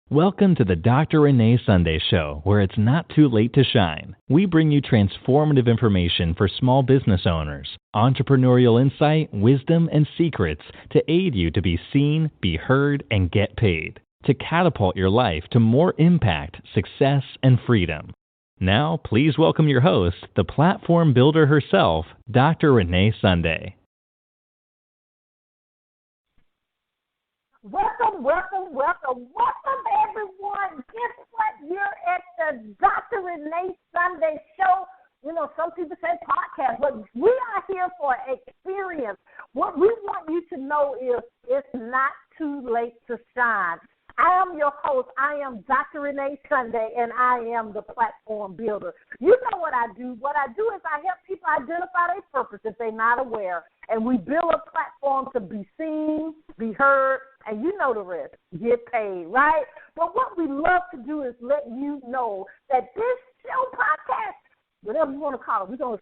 Welcome to the Dr. Renee Sunday Show, where it's not too late to shine. We bring you transformative information for small business owners, entrepreneurial insight, wisdom, and secrets to aid you to be seen, be heard, and get paid, to catapult your life to more impact, success, and freedom. Now, please welcome your host, the platform builder herself, Dr. Renee Sunday. Welcome, everyone. Guess what? You're at the Dr. Renee Sunday Show. You know, some people say podcast, but we are here for experience. What we want you to know is it's not too late to shine. I am your host. I am Dr. Renee Sunday, and I am the platform builder. You know what I do. What I do is I help people identify their purpose if they're not aware, and we build a platform to be seen, be heard, and you know the rest, get paid, right? But what we love to do is let you know that this show podcast, whatever you want to call it, we're gonna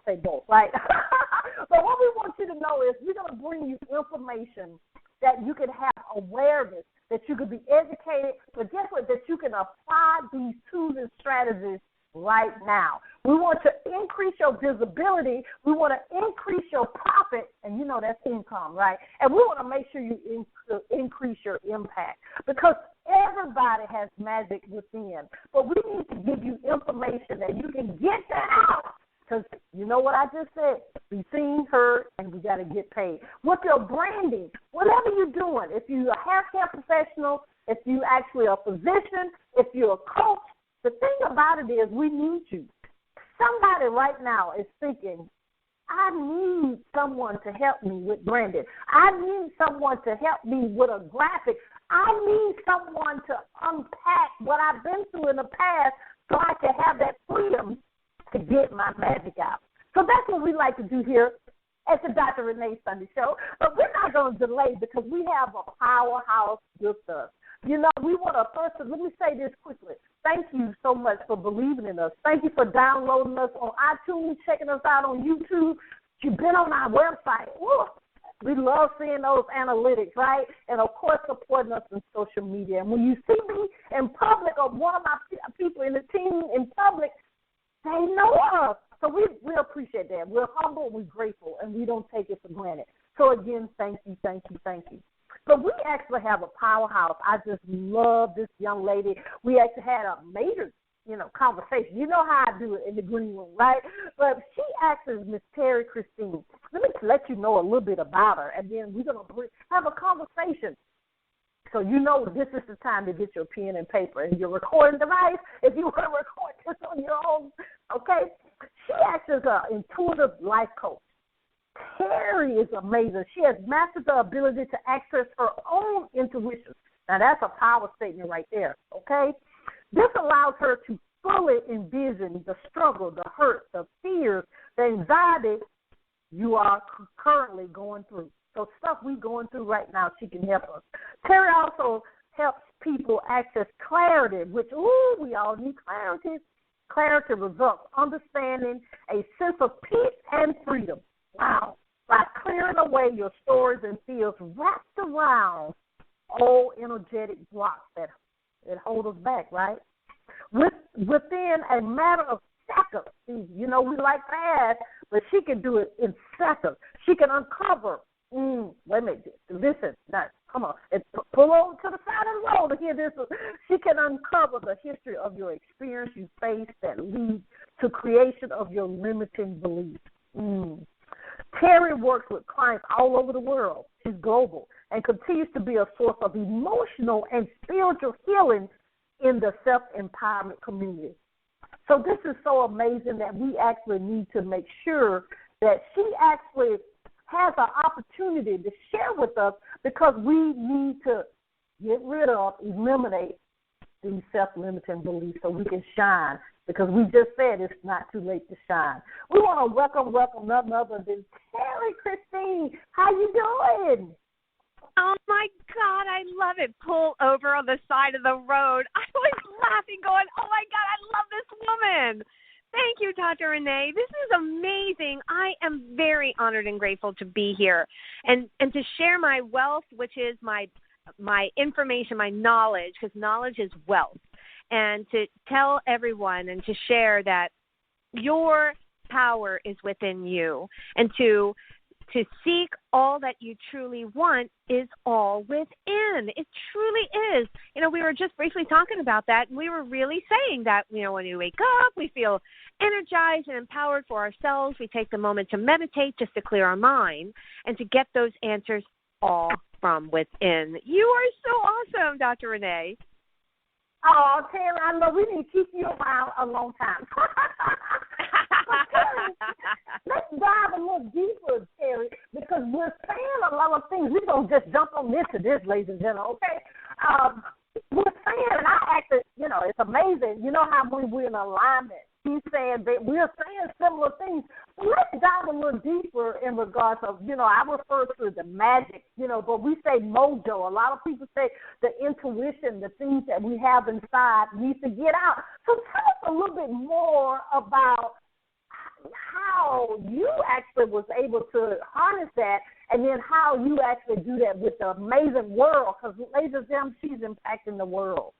say both, right? But what we want you to know is we're gonna bring you information that you can have awareness, that you can be educated, but guess what? That you can apply these tools and strategies right now. We want to increase your visibility. We want to increase your profit, and you know that's income, right? And we want to make sure you increase your impact because everybody has magic within. But we need to give you information that you can get that out because you know what I just said? Be seen, heard, and we got to get paid. With your branding, whatever you're doing, if you're a haircare professional, if you actually a physician, if you're a coach, the thing about it is we need you. Somebody right now is thinking, I need someone to help me with branding. I need someone to help me with a graphic. I need someone to unpack what I've been through in the past so I can have that freedom to get my magic out. So that's what we like to do here at the Dr. Renee Sunday Show. But we're not going to delay because we have a powerhouse with us. You know, we want to first, let me say this quickly. Thank you so much for believing in us. Thank you for downloading us on iTunes, checking us out on YouTube. You've been on our website. Ooh, we love seeing those analytics, right? And, of course, supporting us in social media. And when you see me in public or one of my people in the team in public, they know us. So we appreciate that. We're humble, we're grateful, and we don't take it for granted. So, again, thank you. But we actually have a powerhouse. I just love this young lady. We actually had a major, conversation. You know how I do it in the green room, right? But she actually is Miss Terrie Christine. Let me let you know a little bit about her, and then we're going to have a conversation. So you know this is the time to get your pen and paper and your recording device if you want to record this on your own, okay? She actually is an intuitive life coach. Terrie is amazing. She has mastered the ability to access her own intuition. Now, that's a power statement right there, okay? This allows her to fully envision the struggle, the hurt, the fears, the anxiety you are currently going through. So stuff we're going through right now, she can help us. Terrie also helps people access clarity, which, we all need clarity. Clarity results, understanding, a sense of peace and freedom. Wow. By clearing away your stories and fears wrapped around old energetic blocks that hold us back, right? Within a matter of seconds. We like fast, but she can do it in seconds. She can uncover. Wait a minute. Listen. Now, come on. Pull over to the side of the road to hear this. She can uncover the history of your experience you face that leads to creation of your limiting beliefs. Terrie works with clients all over the world. She's global and continues to be a source of emotional and spiritual healing in the self-empowerment community. So this is so amazing that we actually need to make sure that she actually has an opportunity to share with us because we need to get rid of, eliminate these self-limiting beliefs so we can shine. Because we just said it's not too late to shine. We want to welcome none other than Terrie Christine. How you doing? Oh, my God, I love it. Pull over on the side of the road. I was laughing, going, oh, my God, I love this woman. Thank you, Dr. Renee. This is amazing. I am very honored and grateful to be here and to share my wealth, which is my my information, my knowledge, because knowledge is wealth, and to tell everyone and to share that your power is within you, and to seek all that you truly want is all within. It truly is. We were just briefly talking about that, and we were really saying that, when we wake up, we feel energized and empowered for ourselves. We take the moment to meditate just to clear our mind and to get those answers all from within. You are so awesome, Dr. Renee. Oh, Terrie, I know we need to keep you around a long time. Let's dive a little deeper, Terrie, because we're saying a lot of things. We don't just jump on this, ladies and gentlemen, okay? We're saying, and I actually, it's amazing. You know how we're in alignment. He's saying that we're saying similar things. So let's dive a little deeper in regards of, I refer to the magic, but we say mojo. A lot of people say the intuition, the things that we have inside needs to get out. So tell us a little bit more about how you actually was able to harness that, and then how you actually do that with the amazing world, because ladies and gentlemen, she's impacting the world.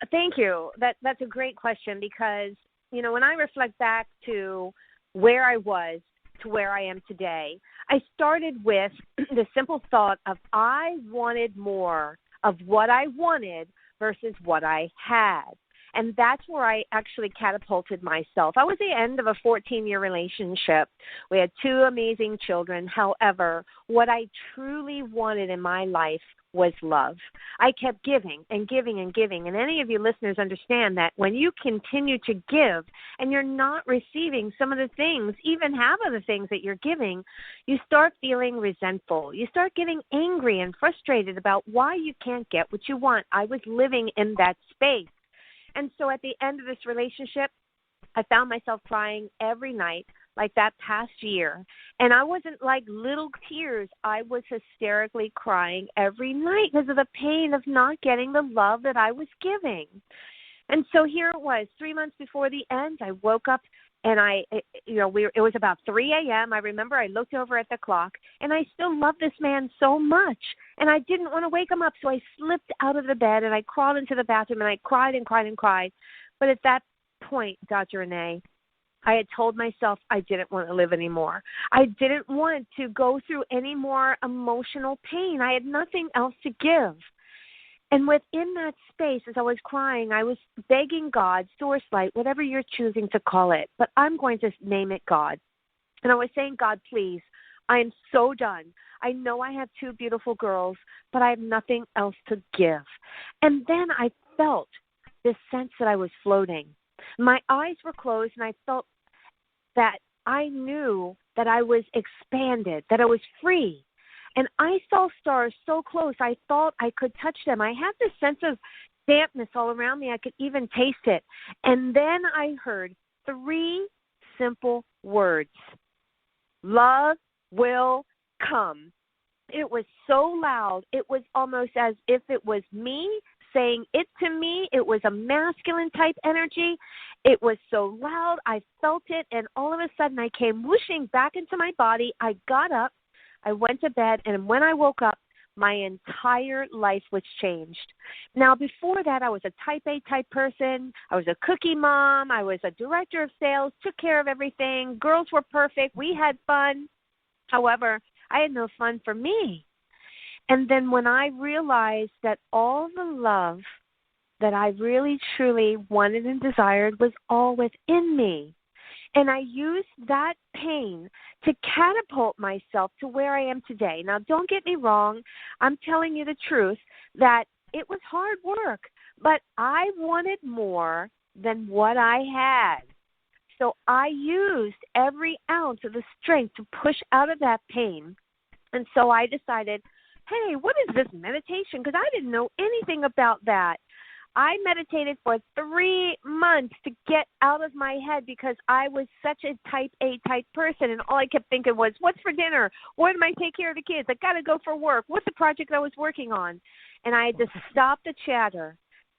Thank you. That's a great question, because, when I reflect back to where I was to where I am today, I started with the simple thought of I wanted more of what I wanted versus what I had. And that's where I actually catapulted myself. I was at the end of a 14-year relationship. We had 2 amazing children. However, what I truly wanted in my life was love. I kept giving and giving and giving. And any of you listeners understand that when you continue to give and you're not receiving some of the things, even half of the things that you're giving, you start feeling resentful. You start getting angry and frustrated about why you can't get what you want. I was living in that space. And so at the end of this relationship, I found myself crying every night like that past year. And I wasn't like little tears. I was hysterically crying every night because of the pain of not getting the love that I was giving. And so here it was, 3 months before the end, I woke up and it was about 3 a.m. I remember I looked over at the clock, and I still love this man so much. And I didn't want to wake him up, so I slipped out of the bed, and I crawled into the bathroom, and I cried and cried and cried. But at that point, Dr. Renee, I had told myself I didn't want to live anymore. I didn't want to go through any more emotional pain. I had nothing else to give. And within that space, as I was crying, I was begging God, source light, whatever you're choosing to call it, but I'm going to name it God. And I was saying, God, please, I am so done. I know I have 2 beautiful girls, but I have nothing else to give. And then I felt this sense that I was floating. My eyes were closed, and I felt that I knew that I was expanded, that I was free. And I saw stars so close, I thought I could touch them. I had this sense of dampness all around me. I could even taste it. And then I heard 3 simple words: love will come. It was so loud. It was almost as if it was me saying it to me. It was a masculine type energy. It was so loud. I felt it. And all of a sudden I came whooshing back into my body. I got up. I went to bed, and when I woke up, my entire life was changed. Now, before that, I was a type A type person. I was a cookie mom. I was a director of sales, took care of everything. Girls were perfect. We had fun. However, I had no fun for me. And then when I realized that all the love that I really, truly wanted and desired was all within me, and I used that pain to catapult myself to where I am today. Now, don't get me wrong. I'm telling you the truth that it was hard work, but I wanted more than what I had. So I used every ounce of the strength to push out of that pain. And so I decided, hey, what is this meditation? Because I didn't know anything about that. I meditated for 3 months to get out of my head because I was such a type A type person, and all I kept thinking was, what's for dinner? When am I take care of the kids? I got to go for work. What's the project I was working on? And I had to stop the chatter.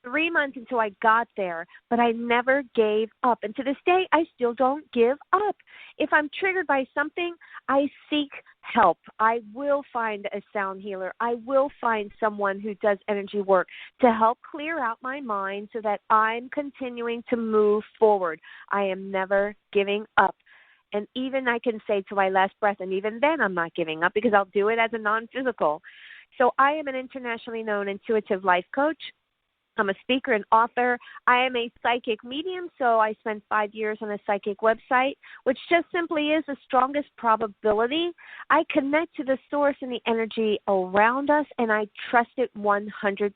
3 months until I got there, but I never gave up. And to this day, I still don't give up. If I'm triggered by something, I seek help. I will find a sound healer. I will find someone who does energy work to help clear out my mind so that I'm continuing to move forward. I am never giving up. And even I can say to my last breath, and even then I'm not giving up because I'll do it as a non-physical. So I am an internationally known intuitive life coach. I'm a speaker and author. I am a psychic medium, so I spent 5 years on a psychic website, which just simply is the strongest probability. I connect to the source and the energy around us, and I trust it 100%.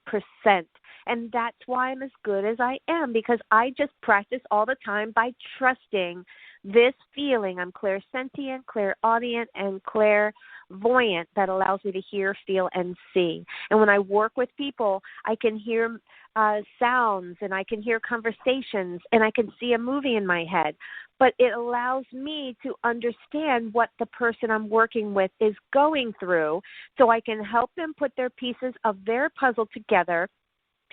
And that's why I'm as good as I am, because I just practice all the time by trusting this feeling. I'm clairsentient, clairaudient, and clairvoyant that allows me to hear, feel, and see. And when I work with people, I can hear sounds, and I can hear conversations, and I can see a movie in my head. But it allows me to understand what the person I'm working with is going through, so I can help them put their pieces of their puzzle together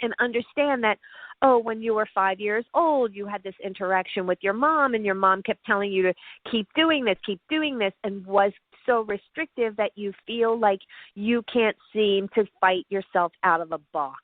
and understand that, oh, when you were 5 years old, you had this interaction with your mom, and your mom kept telling you to keep doing this, and was so restrictive that you feel like you can't seem to fight yourself out of a box.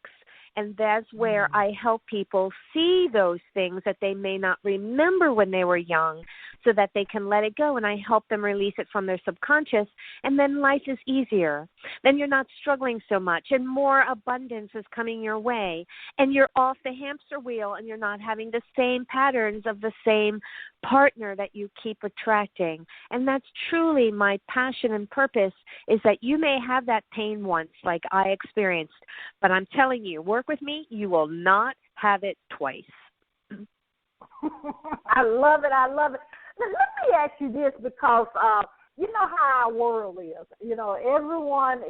And that's where I help people see those things that they may not remember when they were young, so that they can let it go, and I help them release it from their subconscious, and then life is easier. Then you're not struggling so much, and more abundance is coming your way, and you're off the hamster wheel, and you're not having the same patterns of the same partner that you keep attracting. And that's truly my passion and purpose, is that you may have that pain once like I experienced, but I'm telling you, work with me, you will not have it twice. I love it. Now, let me ask you this, because you know how our world is. You know, everyone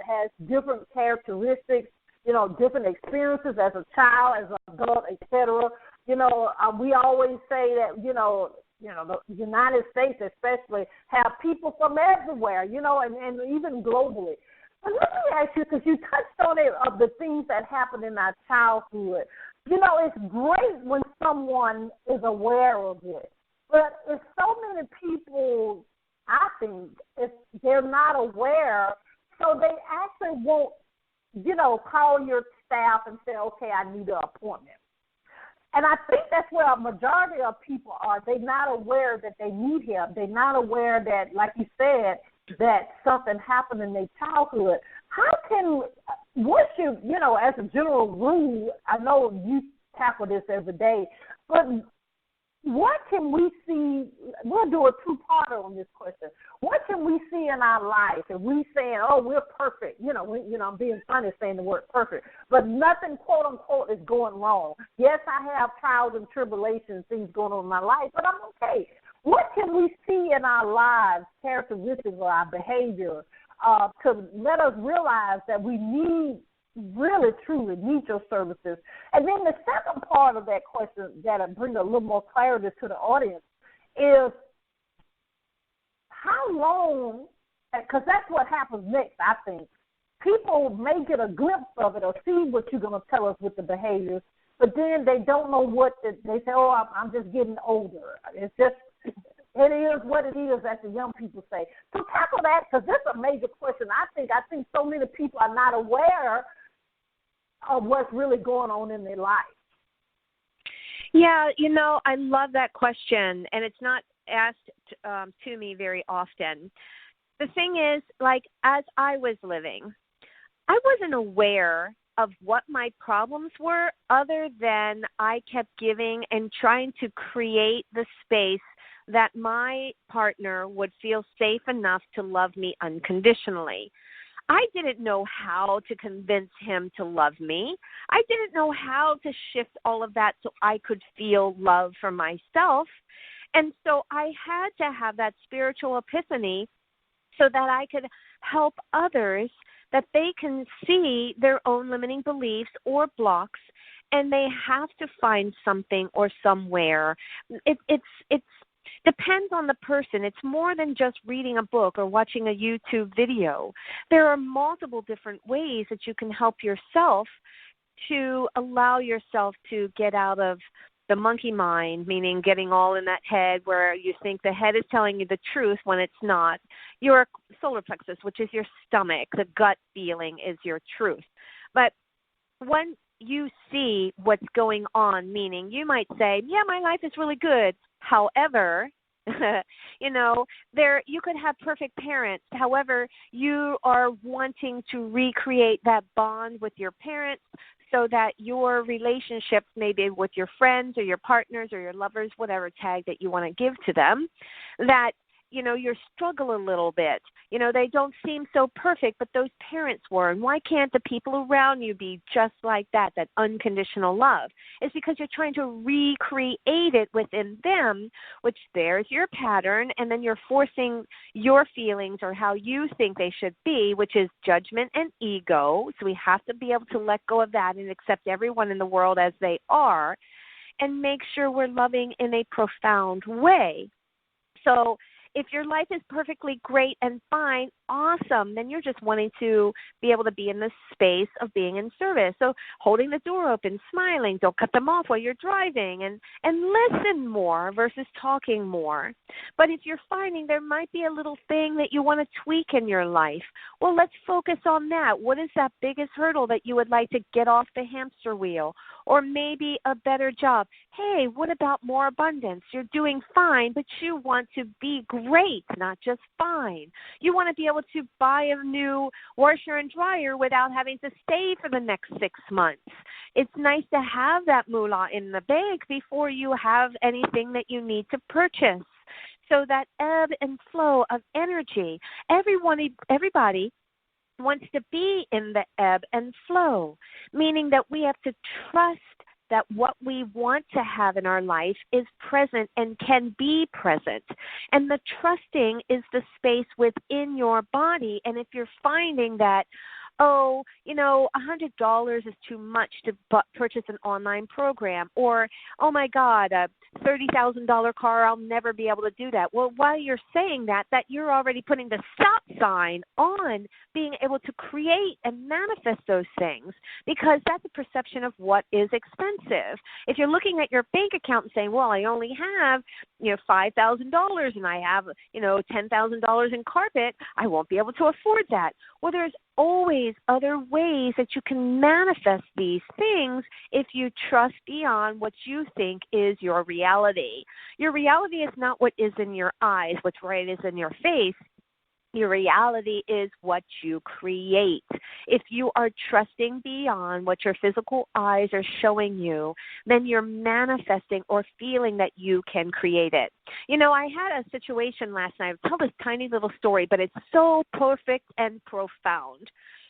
has different characteristics, you know, different experiences as a child, as an adult, etc. You know, we always say that, you know, the United States especially have people from everywhere, you know, and even globally. But let me ask you, because you touched on it, of the things that happen in our childhood. You know, it's great when someone is aware of it. But if so many people, I think, if they're not aware, so they actually won't, you know, call your staff and say, okay, I need an appointment. And I think that's where a majority of people are. They're not aware that they need help. They're not aware that, like you said, that something happened in their childhood. How can, once you know, as a general rule, I know you tackle this every day, but what can we see? We'll do a two-parter on this question. What can we see in our life? If we saying, "Oh, we're perfect," you know, I'm being funny saying the word perfect, but nothing, quote unquote, is going wrong. Yes, I have trials and tribulations, things going on in my life, but I'm okay. What can we see in our lives, characteristics of our behavior, to let us realize that we really, truly need your services? And then the second part of that question that brings a little more clarity to the audience is how long, because that's what happens next, I think. People may get a glimpse of it or see what you're going to tell us with the behaviors, but then they don't know they say, oh, I'm just getting older. It's just, it is what it is, as the young people say. So tackle that, because that's a major question. I think so many people are not aware of what's really going on in their life. Yeah, you know, I love that question, and it's not asked to me very often. The thing is, like, as I was living, I wasn't aware of what my problems were, other than I kept giving and trying to create the space that my partner would feel safe enough to love me unconditionally. I didn't know how to convince him to love me. I didn't know how to shift all of that so I could feel love for myself. And so I had to have that spiritual epiphany so that I could help others, that they can see their own limiting beliefs or blocks, and they have to find something or somewhere. It's depends on the person. It's more than just reading a book or watching a YouTube video. There are multiple different ways that you can help yourself to allow yourself to get out of the monkey mind, meaning getting all in that head where you think the head is telling you the truth when it's not. Your solar plexus, which is your stomach, the gut feeling is your truth. But when you see what's going on, meaning you might say, yeah, my life is really good. However, you could have perfect parents. However, you are wanting to recreate that bond with your parents so that your relationships, maybe with your friends or your partners or your lovers, whatever tag that you want to give to them, that you struggle a little bit. They don't seem so perfect, but those parents were. And why can't the people around you be just like that unconditional love? It's because you're trying to recreate it within them, which there's your pattern, and then you're forcing your feelings or how you think they should be, which is judgment and ego. So we have to be able to let go of that and accept everyone in the world as they are and make sure we're loving in a profound way. So if your life is perfectly great and fine, awesome, then you're just wanting to be able to be in the space of being in service. So holding the door open, smiling, don't cut them off while you're driving, and listen more versus talking more. But if you're finding there might be a little thing that you want to tweak in your life, well, let's focus on that. What is that biggest hurdle that you would like to get off the hamster wheel? Or maybe a better job. Hey, what about more abundance? You're doing fine, but you want to be great, not just fine. You want to be able to buy a new washer and dryer without having to stay for the next 6 months. It's nice to have that moolah in the bank before you have anything that you need to purchase. So that ebb and flow of energy, everybody wants to be in the ebb and flow, meaning that we have to trust that what we want to have in our life is present and can be present. And the trusting is the space within your body. And if you're finding that, $100 is too much to purchase an online program, or, oh my God, a $30,000 car, I'll never be able to do that. Well, while you're saying that you're already putting the stop sign on being able to create and manifest those things, because that's a perception of what is expensive. If you're looking at your bank account and saying, well, I only have, $5,000 and I have, $10,000 in carpet, I won't be able to afford that. Well, there's always other ways that you can manifest these things if you trust beyond what you think is your reality. Your reality is not what is in your eyes, what's right is in your face. Your reality is what you create. If you are trusting beyond what your physical eyes are showing you, then you're manifesting or feeling that you can create it. I had a situation last night. I'll tell this tiny little story, but it's so perfect and profound.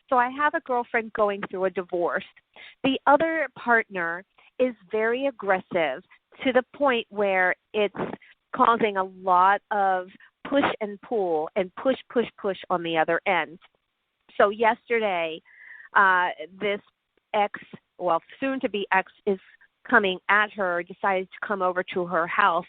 So I have a girlfriend going through a divorce. The other partner is very aggressive to the point where it's causing a lot of push and pull and push on the other end. So yesterday, this soon-to-be ex is coming at her, decided to come over to her house.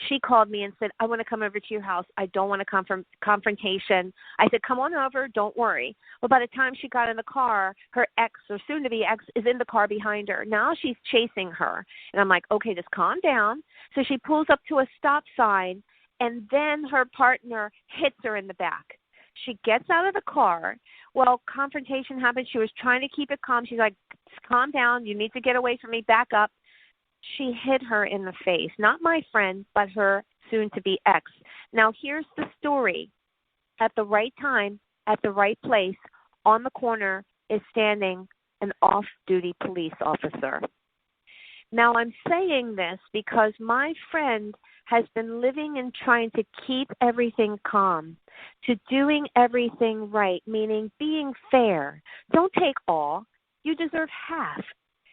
She called me and said, I want to come over to your house. I don't want a confrontation. I said, come on over. Don't worry. Well, by the time she got in the car, her ex or soon-to-be ex is in the car behind her. Now she's chasing her. And I'm like, okay, just calm down. So she pulls up to a stop sign, and then her partner hits her in the back. She gets out of the car. Well, confrontation happened. She was trying to keep it calm. She's like, calm down. You need to get away from me. Back up. She hit her in the face. Not my friend, but her soon-to-be ex. Now, here's the story. At the right time, at the right place, on the corner is standing an off-duty police officer. Now, I'm saying this because my friend has been living and trying to keep everything calm, to doing everything right, meaning being fair. Don't take all. You deserve half.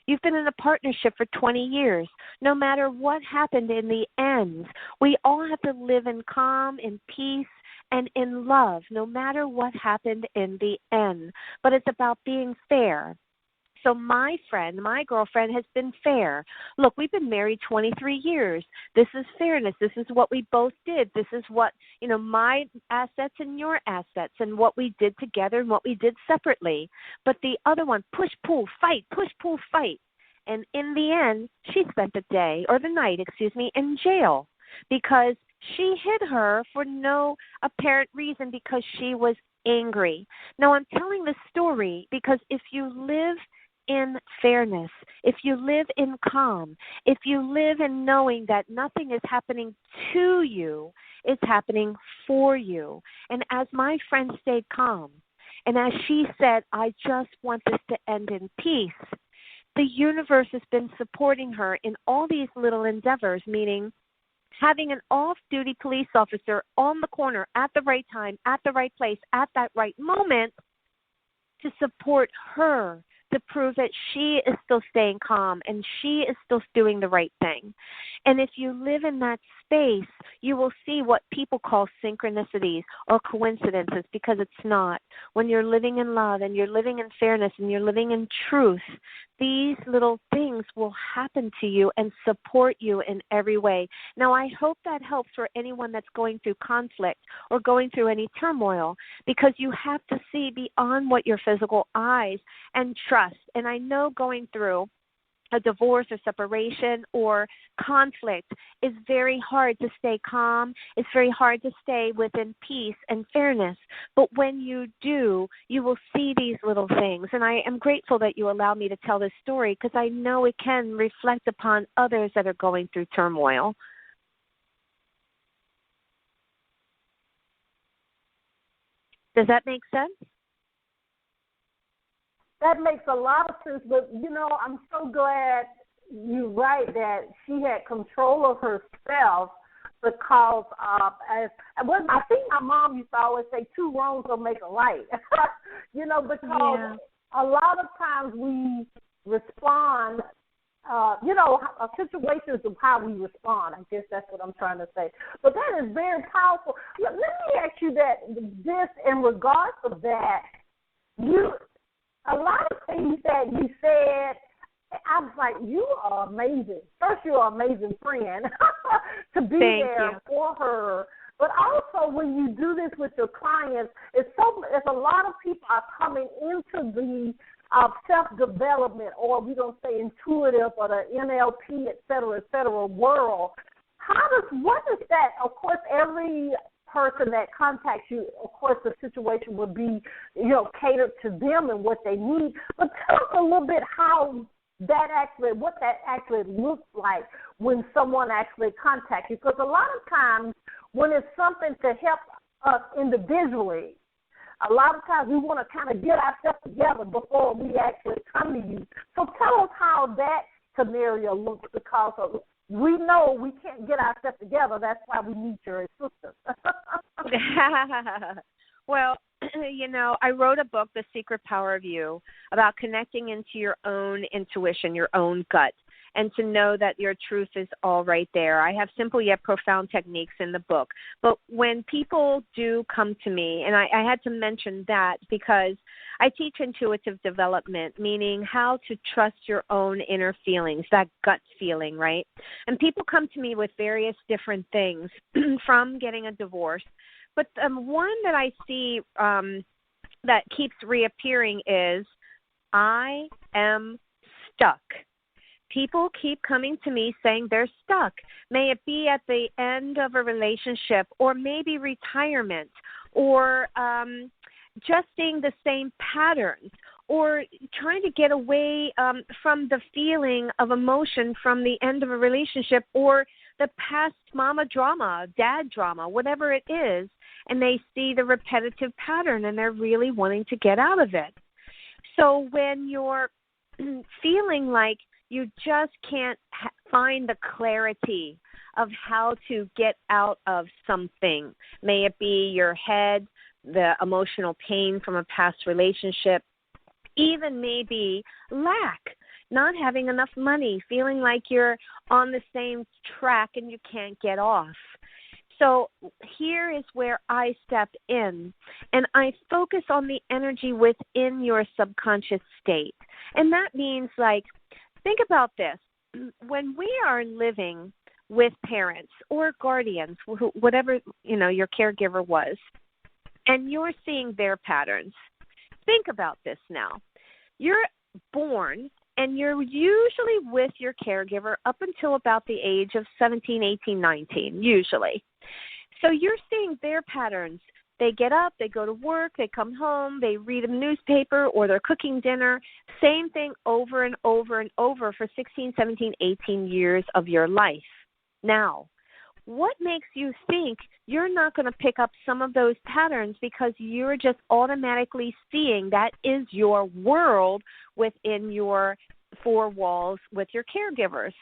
You've been in a partnership for 20 years. No matter what happened in the end, we all have to live in calm, in peace, and in love, no matter what happened in the end. But it's about being fair. So my friend, my girlfriend has been fair. Look, we've been married 23 years. This is fairness. This is what we both did. This is what, my assets and your assets and what we did together and what we did separately. But the other one, push, pull, fight, push, pull, fight. And in the end, she spent the night, in jail because she hit her for no apparent reason because she was angry. Now, I'm telling this story because if you live in fairness, if you live in calm, if you live in knowing that nothing is happening to you, it's happening for you. And as my friend stayed calm, and as she said, I just want this to end in peace, the universe has been supporting her in all these little endeavors, meaning having an off-duty police officer on the corner at the right time, at the right place, at that right moment to support her, to prove that she is still staying calm and she is still doing the right thing. And if you live in that space, you will see what people call synchronicities or coincidences, because it's not. When you're living in love and you're living in fairness and you're living in truth, these little things will happen to you and support you in every way. Now, I hope that helps for anyone that's going through conflict or going through any turmoil, because you have to see beyond what your physical eyes and trust. And I know going through a divorce or separation or conflict is very hard to stay calm. It's very hard to stay within peace and fairness. But when you do, you will see these little things. And I am grateful that you allow me to tell this story, because I know it can reflect upon others that are going through turmoil. Does that make sense? That makes a lot of sense, but, I'm so glad you're right that she had control of herself because I think my mom used to always say 2 wrongs don't make a right, because a lot of times we respond, situations of how we respond. I guess that's what I'm trying to say. But that is very powerful. Let me ask you this in regards to that. A lot of things that you said, I was like, you are amazing. First, you're an amazing friend to be there for her. But also, when you do this with your clients, it's a lot of people are coming into the self-development, or we don't say intuitive, or the NLP, et cetera, world. What is that? Of course, every person that contacts you, of course, the situation would be, catered to them and what they need. But tell us a little bit what that actually looks like when someone actually contacts you. Because a lot of times when it's something to help us individually, a lot of times we want to kind of get ourselves together before we actually come to you. So tell us how that scenario looks, because we know we can't get ourselves together. That's why we need your assistance. Well, I wrote a book, The Secret Power of You, about connecting into your own intuition, your own gut, and to know that your truth is all right there. I have simple yet profound techniques in the book. But when people do come to me, and I had to mention that because I teach intuitive development, meaning how to trust your own inner feelings, that gut feeling, right? And people come to me with various different things from getting a divorce. But one that I see that keeps reappearing is, I am stuck. People keep coming to me saying they're stuck. May it be at the end of a relationship, or maybe retirement, or just seeing the same patterns, or trying to get away from the feeling of emotion from the end of a relationship, or the past mama drama, dad drama, whatever it is, and they see the repetitive pattern and they're really wanting to get out of it. So when you're feeling like you just can't find the clarity of how to get out of something, may it be your head, the emotional pain from a past relationship, even maybe lack, not having enough money, feeling like you're on the same track and you can't get off. So here is where I step in, and I focus on the energy within your subconscious state. And that means, like, think about this. When we are living with parents or guardians, whatever, your caregiver was, and you're seeing their patterns, think about this now. You're born, and you're usually with your caregiver up until about the age of 17, 18, 19, usually. So you're seeing their patterns. They get up, they go to work, they come home, they read a newspaper, or they're cooking dinner. Same thing over and over and over for 16, 17, 18 years of your life. Now, what makes you think you're not going to pick up some of those patterns because you're just automatically seeing that is your world within your four walls with your caregivers?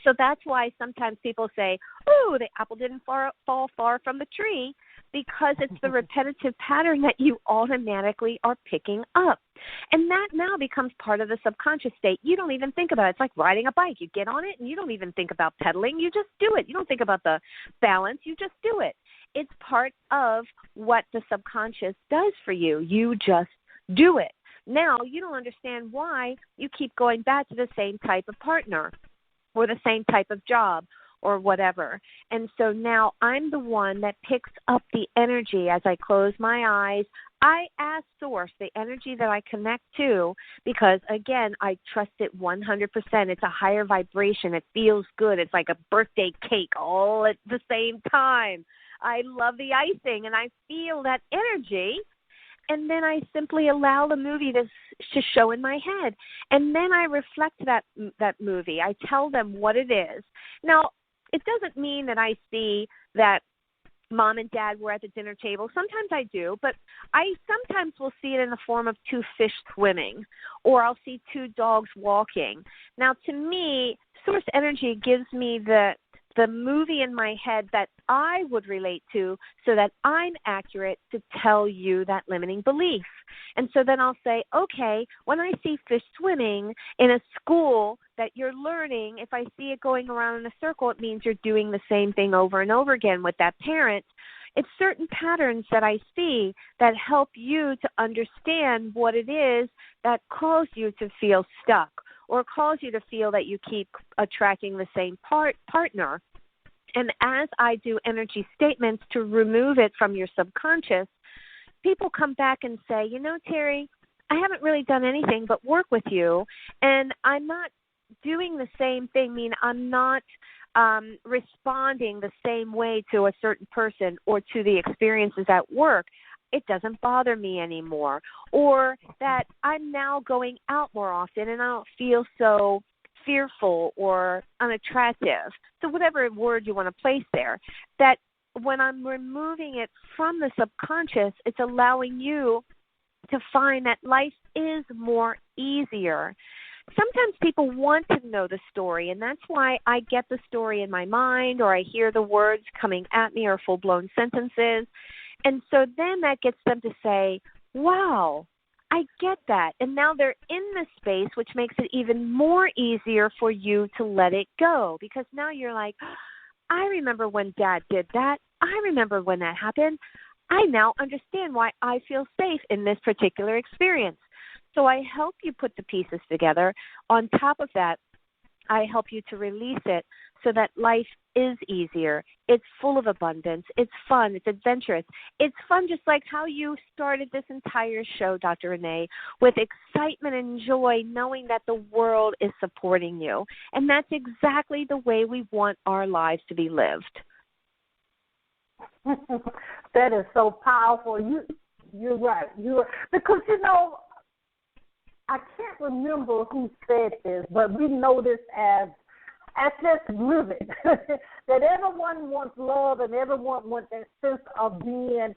So that's why sometimes people say, oh, the apple didn't fall far from the tree, because it's the repetitive pattern that you automatically are picking up. And that now becomes part of the subconscious state. You don't even think about it. It's like riding a bike. You get on it and you don't even think about pedaling. You just do it. You don't think about the balance. You just do it. It's part of what the subconscious does for you. You just do it. Now, you don't understand why you keep going back to the same type of partner or the same type of job or whatever. And so now I'm the one that picks up the energy as I close my eyes. I ask Source, the energy that I connect to, because, again, I trust it 100%. It's a higher vibration. It feels good. It's like a birthday cake all at the same time. I love the icing, and I feel that energy. And then I simply allow the movie to show in my head. And then I reflect that movie. I tell them what it is. Now, it doesn't mean that I see that Mom and Dad were at the dinner table. Sometimes I do, but I sometimes will see it in the form of two fish swimming, or I'll see two dogs walking. Now, to me, Source Energy gives me the movie in my head that I would relate to, so that I'm accurate to tell you that limiting belief. And so then I'll say, okay, when I see fish swimming in a school that you're learning, if I see it going around in a circle, it means you're doing the same thing over and over again with that parent. It's certain patterns that I see that help you to understand what it is that cause you to feel stuck, or cause you to feel that you keep attracting the same partner. And as I do energy statements to remove it from your subconscious, people come back and say, Terrie, I haven't really done anything but work with you, and I'm not doing the same thing. I mean, I'm not responding the same way to a certain person or to the experiences at work. It doesn't bother me anymore. Or that I'm now going out more often and I don't feel so fearful or unattractive. So whatever word you want to place there, that when I'm removing it from the subconscious, it's allowing you to find that life is more easier. Sometimes people want to know the story, and that's why I get the story in my mind, or I hear the words coming at me, or full-blown sentences. And so then that gets them to say, wow, I get that. And now they're in this space, which makes it even more easier for you to let it go, because now you're like, I remember when Dad did that. I remember when that happened. I now understand why I feel safe in this particular experience. So I help you put the pieces together. On top of that, I help you to release it so that life is easier. It's full of abundance. It's fun. It's adventurous. It's fun just like how you started this entire show, Dr. Renee, with excitement and joy, knowing that the world is supporting you. And that's exactly the way we want our lives to be lived. That is so powerful. You're right. Because, I can't remember who said this, but we know this as just living. That everyone wants love and everyone wants that sense of being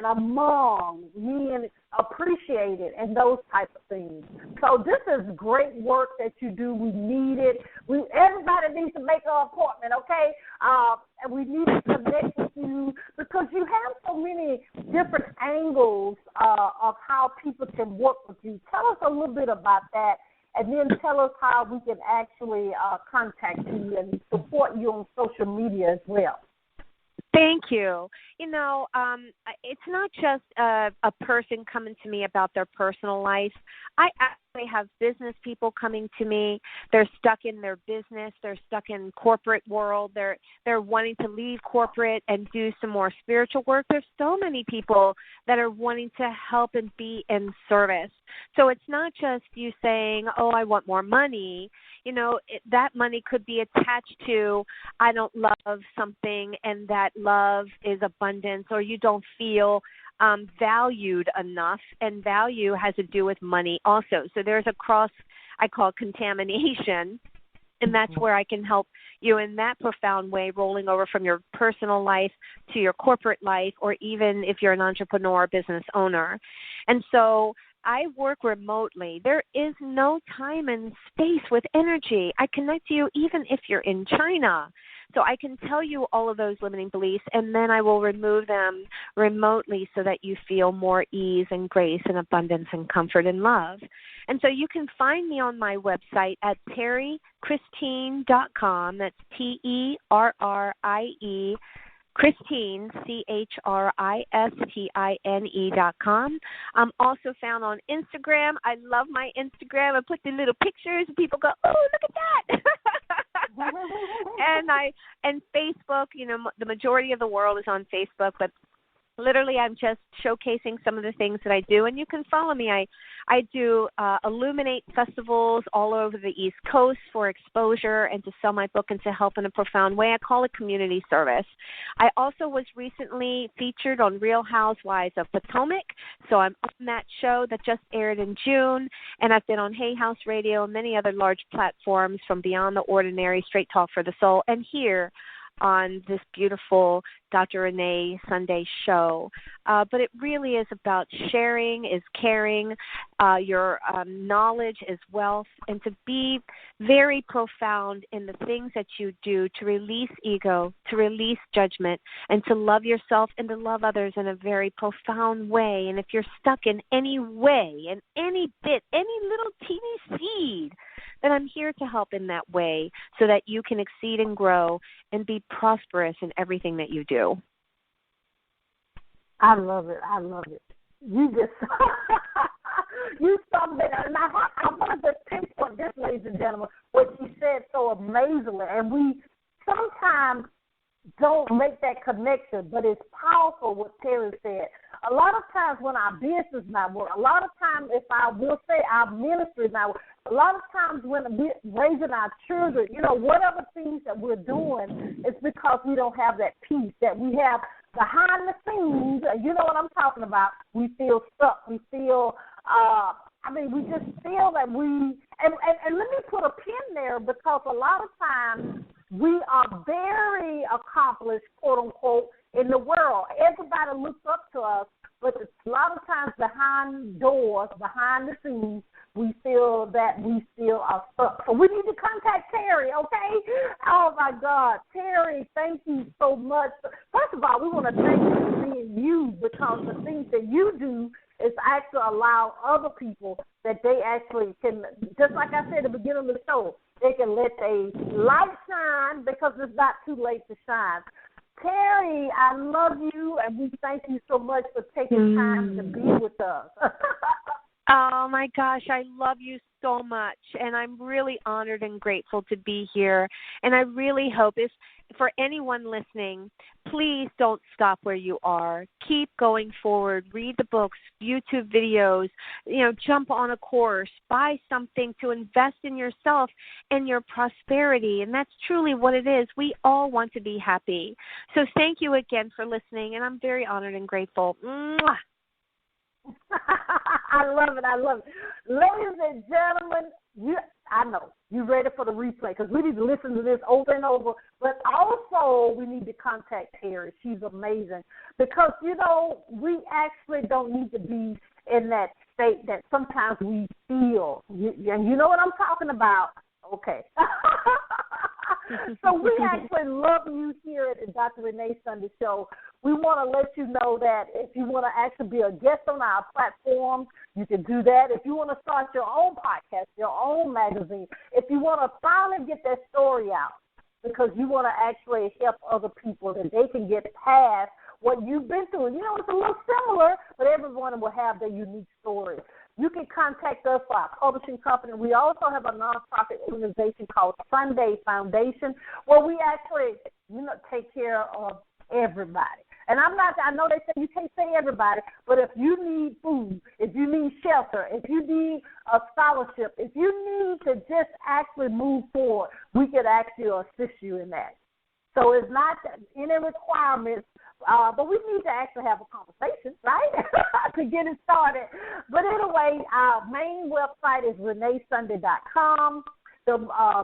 among, being appreciated, and those type of things. So this is great work that you do. We need it. Everybody needs to make an appointment, okay? And we need to connect with you because you have so many different angles of how people can work with you. Tell us a little bit about that and then tell us how we can actually contact you and support you on social media as well. Thank you. It's not just a person coming to me about their personal life. I actually have business people coming to me. They're stuck in their business. They're stuck in corporate world. They're wanting to leave corporate and do some more spiritual work. There's so many people that are wanting to help and be in service. So it's not just you saying, oh, I want more money. That money could be attached to, I don't love something, and that love is abundance, or you don't feel valued enough, and value has to do with money also. So there's a cross, I call contamination, and that's where I can help you in that profound way, rolling over from your personal life to your corporate life, or even if you're an entrepreneur or business owner. And so I work remotely. There is no time and space with energy. I connect to you even if you're in China. So I can tell you all of those limiting beliefs, and then I will remove them remotely so that you feel more ease and grace and abundance and comfort and love. And so you can find me on my website at terriechristine.com. That's TERRIE, Christine, CHRISTINE.com. I'm also found on Instagram. I love my Instagram. I put the little pictures, and people go, oh, look at that. and Facebook, the majority of the world is on Facebook, but literally I'm just showcasing some of the things that I do, and you can follow me. I do Illuminate festivals all over the East Coast for exposure and to sell my book and to help in a profound way. I call it community service. I also was recently featured on Real Housewives of Potomac, so I'm on that show that just aired in June, and I've been on Hay House Radio and many other large platforms, from Beyond the Ordinary, Straight Talk for the Soul, and here on this beautiful Dr. Renee Sunday show. But it really is about sharing, is caring. Your knowledge is wealth, and to be very profound in the things that you do to release ego, to release judgment, and to love yourself and to love others in a very profound way. And if you're stuck in any way, in any bit, any little teeny seed, then I'm here to help in that way so that you can exceed and grow and be prosperous in everything that you do. I love it. I love it. You just, you summed it up. And I want to pinpoint this, ladies and gentlemen, what you said so amazingly. And we sometimes don't make that connection, but it's powerful what Terrie said. A lot of times when our business not work, a lot of times, if I will say our ministry not work, a lot of times when we're raising our children, whatever things that we're doing, it's because we don't have that peace that we have behind the scenes. You know what I'm talking about. We feel stuck. We feel, we just feel that and let me put a pin there, because a lot of times we are very accomplished, quote unquote, in the world. Everybody looks up to us, but a lot of times behind doors, behind the scenes, we feel that we still are stuck. So we need to contact Terrie, okay? Oh, my God. Terrie, thank you so much. First of all, we want to thank you for being you, because the things that you do is actually allow other people that they actually can, just like I said at the beginning of the show, they can let a light shine, because it's not too late to shine. Terrie, I love you, and we thank you so much for taking time to be with us. Oh, my gosh, I love you so much, and I'm really honored and grateful to be here. And I really hope, if for anyone listening, please don't stop where you are. Keep going forward. Read the books, YouTube videos, jump on a course, buy something to invest in yourself and your prosperity. And that's truly what it is. We all want to be happy. So thank you again for listening, and I'm very honored and grateful. Mwah! I love it. I love it. Ladies and gentlemen, I know you're ready for the replay, because we need to listen to this over and over. But also, we need to contact Terrie. She's amazing, because, we actually don't need to be in that state that sometimes we feel. And you know what I'm talking about. Okay. So we actually love you here at the Dr. Renee Sunday Show. We want to let you know that if you want to actually be a guest on our platform, you can do that. If you want to start your own podcast, your own magazine, if you want to finally get that story out, because you want to actually help other people that they can get past what you've been through. You know, it's a little similar, but everyone will have their unique story. You can contact us for our publishing company. We also have a nonprofit organization called Sunday Foundation, where we actually, take care of everybody. And I know they say you can't say everybody, but if you need food, if you need shelter, if you need a scholarship, if you need to just actually move forward, we could actually assist you in that. So it's not any requirements, but we need to actually have a conversation, right, to get it started. But anyway, our main website is reneesunday.com. The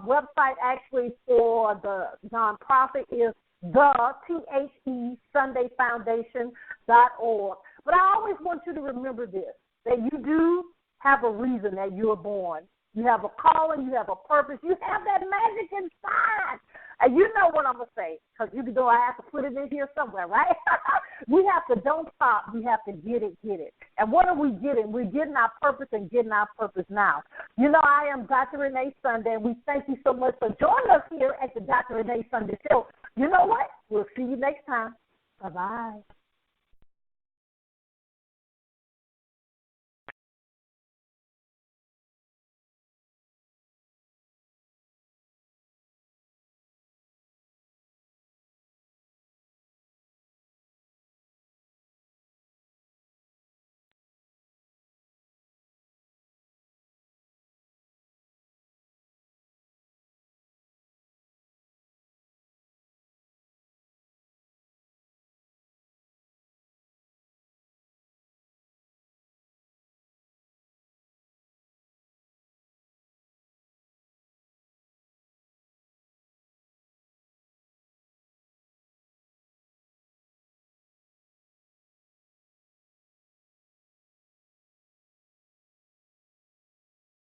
website actually for the nonprofit is TheSundayFoundation.org. But I always want you to remember this, that you do have a reason that you were born. You have a calling, you have a purpose, you have that magic inside. And you know what I'm going to say, because you know I have to put it in here somewhere, right? We have to don't stop. We have to get it. And what are we getting? We're getting our purpose and getting our purpose now. You know, I am Dr. Renee Sunday, and we thank you so much for joining us here at the Dr. Renee Sunday Show. You know what? We'll see you next time. Bye-bye.